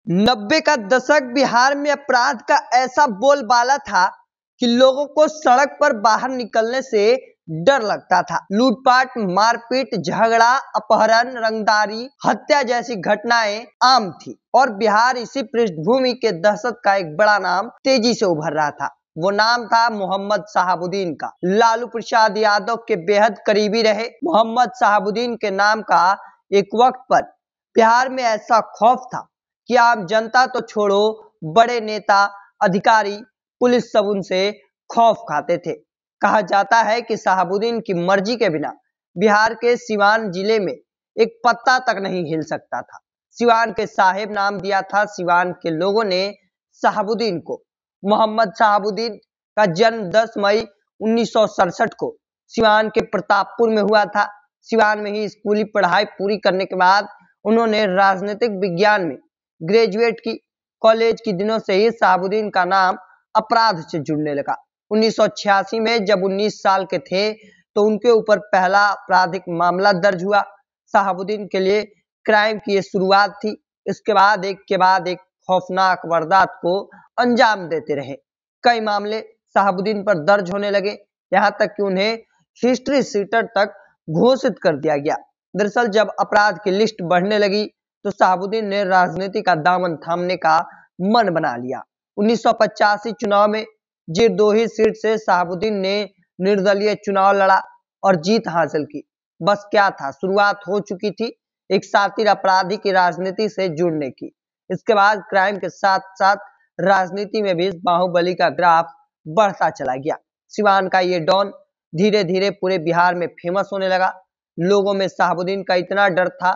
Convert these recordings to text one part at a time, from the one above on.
90 का दशक बिहार में अपराध का ऐसा बोलबाला था कि लोगों को सड़क पर बाहर निकलने से डर लगता था। लूटपाट, मारपीट, झगड़ा, अपहरण, रंगदारी, हत्या जैसी घटनाएं आम थी और बिहार इसी पृष्ठभूमि के दहशत का एक बड़ा नाम तेजी से उभर रहा था। वो नाम था मोहम्मद शहाबुद्दीन का। लालू प्रसाद यादव के बेहद करीबी रहे मोहम्मद शहाबुद्दीन के नाम का एक वक्त पर बिहार में ऐसा खौफ था कि आम जनता तो छोड़ो, बड़े नेता, अधिकारी, पुलिस सब उनसे खौफ खाते थे। कहा जाता है कि शहाबुद्दीन की मर्जी के बिना बिहार के सिवान जिले में एक पत्ता तक नहीं हिल सकता था। सिवान के साहेब नाम दिया था सिवान के लोगों ने शहाबुद्दीन को। मोहम्मद शहाबुद्दीन का जन्म 10 मई 1967 को सिवान के प्रतापपुर में हुआ था। सिवान में ही स्कूली पढ़ाई पूरी करने के बाद उन्होंने राजनीतिक विज्ञान में ग्रेजुएट की। कॉलेज के दिनों से ही शहाबुद्दीन का नाम अपराध से जुड़ने लगा। 1986 में जब 19 साल के थे तो उनके ऊपर पहला आपराधिक मामला दर्ज हुआ। शहाबुद्दीन के लिए क्राइम की ये शुरुआत थी। इसके बाद एक खौफनाक वारदात को अंजाम देते रहे। कई मामले शहाबुद्दीन पर दर्ज होने लगे, यहाँ तक कि उन्हें हिस्ट्री शीटर तक घोषित कर दिया गया। दरअसल जब अपराध की लिस्ट बढ़ने लगी तो शहाबुद्दीन ने राजनीति का दामन थामने का मन बना लिया। 1985 चुनाव में जे 2 ही सीट से शहाबुद्दीन ने निर्दलीय चुनाव लड़ा और जीत हासिल की। बस क्या था, शुरुआत हो चुकी थी एक शातिर अपराधी की राजनीति से जुड़ने की। इसके बाद क्राइम के साथ साथ राजनीति में भी बाहुबली का ग्राफ बढ़ता चला गया। सिवान का ये डॉन धीरे धीरे पूरे बिहार में फेमस होने लगा। लोगों में शहाबुद्दीन का इतना डर था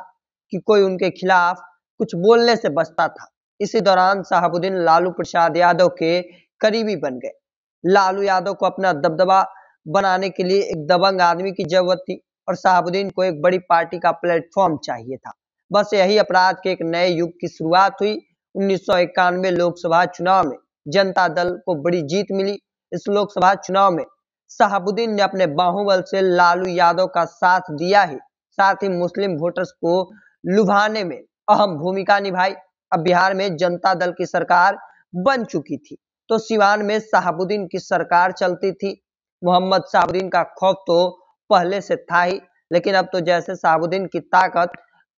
कि कोई उनके खिलाफ कुछ बोलने से बचता था। इसी दौरान शहाबुद्दीन लालू प्रसाद यादव के करीबी बन गए। लालू यादव को अपना दबदबा बनाने के लिए एक दबंग आदमी की जरूरत थी और शहाबुद्दीन को एक बड़ी पार्टी का प्लेटफॉर्म चाहिए था। बस यही अपराध के एक नए युग की शुरुआत हुई। 1991 लोकसभा चुनाव में जनता दल को बड़ी जीत मिली। इस लोकसभा चुनाव में शहाबुद्दीन ने अपने बाहुबल से लालू यादव का साथ दिया ही साथ ही मुस्लिम वोटर्स को लुभाने में अहम भूमिका निभाई। अब बिहार में जनता दल की सरकार बन चुकी थी तो सिवान में शहाबुद्दीन की सरकार चलती थी। मोहम्मद शहाबुद्दीन का खौफ तो पहले से था ही, लेकिन अब तो जैसे शहाबुद्दीन की ताकत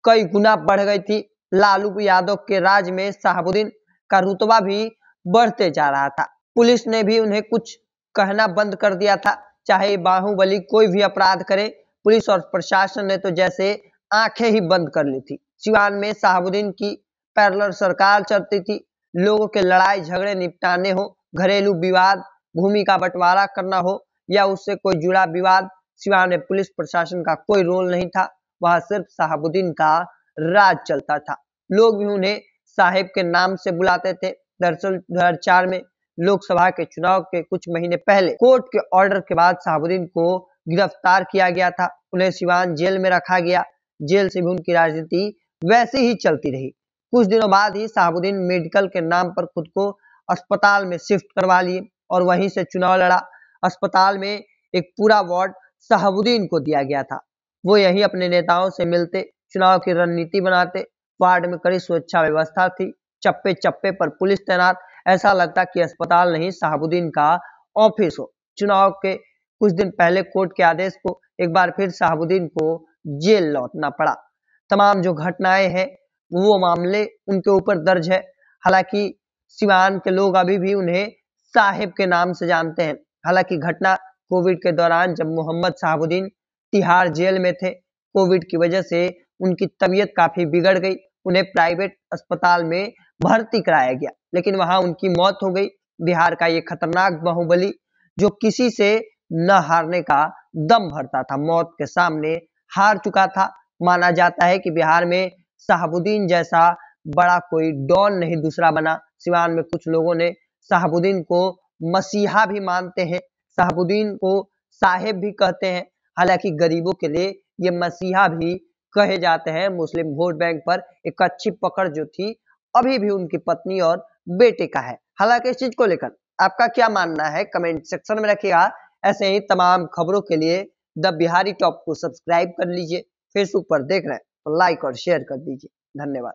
कई गुना बढ़ गई थी। लालू यादव के राज में शहाबुद्दीन का रुतबा भी बढ़ते जा रहा था। पुलिस ने भी उन्हें कुछ कहना बंद कर दिया था। चाहे बाहुबली कोई भी अपराध करे, पुलिस और प्रशासन ने तो जैसे आंखें ही बंद कर ली थी। सिवान में शहाबुद्दीन की पैरेलल सरकार चलती थी। लोगों के लड़ाई झगड़े निपटाने हो, घरेलू विवाद, भूमि का बंटवारा करना हो या उससे कोई जुड़ा विवाद, सिवान में पुलिस प्रशासन का कोई रोल नहीं था। वहां सिर्फ शहाबुद्दीन का राज चलता था। लोग भी उन्हें साहिब के नाम से बुलाते थे। दरअसल 2004 में लोकसभा के चुनाव के कुछ महीने पहले कोर्ट के ऑर्डर के बाद शहाबुद्दीन को गिरफ्तार किया गया था। उन्हें सिवान जेल में रखा गया। जेल से भी उनकी राजनीति वैसे ही चलती रही। कुछ दिनों बाद ही शहाबुद्दीन मेडिकल के नाम पर खुद को अस्पताल में शिफ्ट करवा लिए और वहीं से चुनाव लड़ा। अस्पताल में एक पूरा वार्ड शहाबुद्दीन को दिया गया था। वो यहीं अपने नेताओं से मिलते, चुनाव की रणनीति बनाते। वार्ड में कड़ी सुरक्षा व्यवस्था थी, चप्पे चप्पे पर पुलिस तैनात। ऐसा लगता कि अस्पताल नहीं शहाबुद्दीन का ऑफिस हो। चुनाव के कुछ दिन पहले कोर्ट के आदेश को एक बार फिर शहाबुद्दीन को जेल लौटना पड़ा। तमाम जो घटनाएं हैं वो मामले उनके ऊपर दर्ज है। हालांकि सिवान के लोग अभी भी उन्हें साहिब के नाम से जानते हैं। हालांकि घटना कोविड के दौरान जब मोहम्मद शहाबुद्दीन तिहाड़ जेल में थे, कोविड की वजह से उनकी तबीयत काफी बिगड़ गई। उन्हें प्राइवेट अस्पताल में भर्ती कराया गया, लेकिन वहां उनकी मौत हो गई। बिहार का ये खतरनाक बाहुबली जो किसी से न हारने का दम भरता था, मौत के सामने हार चुका था। माना जाता है कि बिहार में शहाबुद्दीन जैसा बड़ा कोई डॉन नहीं दूसरा बना। सिवान में कुछ लोगों ने शहाबुद्दीन को मसीहा भी मानते हैं, शहाबुद्दीन को साहेब भी कहते हैं। हालांकि गरीबों के लिए ये मसीहा भी कहे जाते हैं। मुस्लिम वोट बैंक पर एक अच्छी पकड़ जो थी अभी भी उनकी पत्नी और बेटे का है। हालांकि इस चीज को लेकर आपका क्या मानना है कमेंट सेक्शन में रखिएगा। ऐसे ही तमाम खबरों के लिए द बिहारी टॉप को सब्सक्राइब कर लीजिए। फेसबुक पर देख रहे हैं तो लाइक और शेयर कर दीजिए। धन्यवाद।